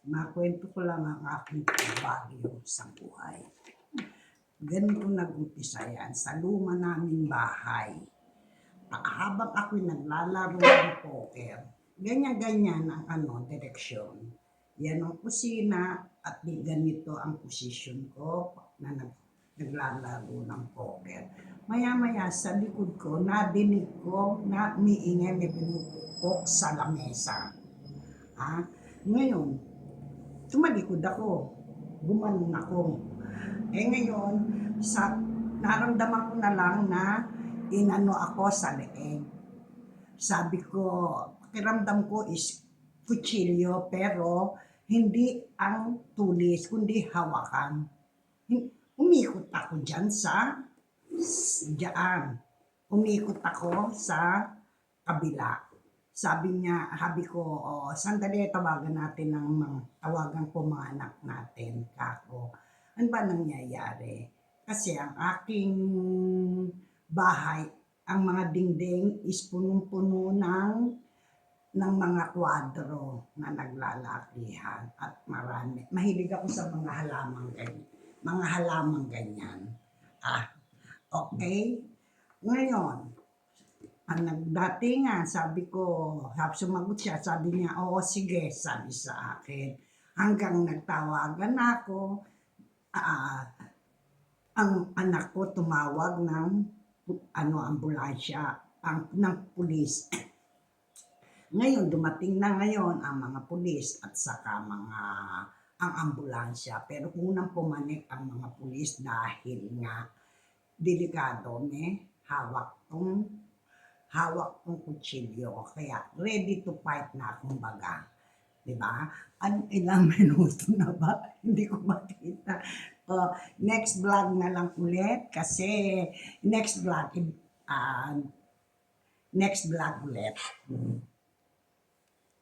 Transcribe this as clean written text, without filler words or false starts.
Makwento ko lang ang aking bagyo sa buhay. Ganito nag-umpisa yan sa luma naming bahay. Habang ako'y naglalaro ng poker, ganyan-ganyan ang direksyon. Yan ang kusina at ganito ang posisyon ko na naglalaro ng poker. Maya-maya sa likod ko, nadinig ko na umiingay, may pinupukpok sa lamesa. Ngayon, tumalikod ako, gumanon ako. Ngayon, naramdaman ko na lang na inano ako sa leeg. Sabi ko, pakiramdam ko is kutsilyo, pero hindi ang tulis, kundi hawakan. Umikot ako dyan umikot ako sa kabila. Sabi ko, sandali, tawagan ko mga anak natin, kako. Ano ba nangyayari? Kasi ang aking bahay, ang mga dingding is punong-puno ng mga kwadro na naglalakihan at marami. Mahilig ako sa mga halamang ganyan. Okay? Ngayon, ang nagdatingan, sabi ko, sumagot siya, sabi niya, oo sige, sabi sa akin. Hanggang nagtawagan ako, ang anak ko tumawag ng ambulansya, ng pulis. Ngayon, dumating na ngayon ang mga pulis at saka ang ambulansya. Pero unang pumanik ang mga pulis dahil nga delikado, hawak kong kutsilyo. Kaya ready to fight na, kumbaga. Diba? Ilang minuto na ba? Hindi ko makita. Next vlog na lang ulit kasi next vlog ulit.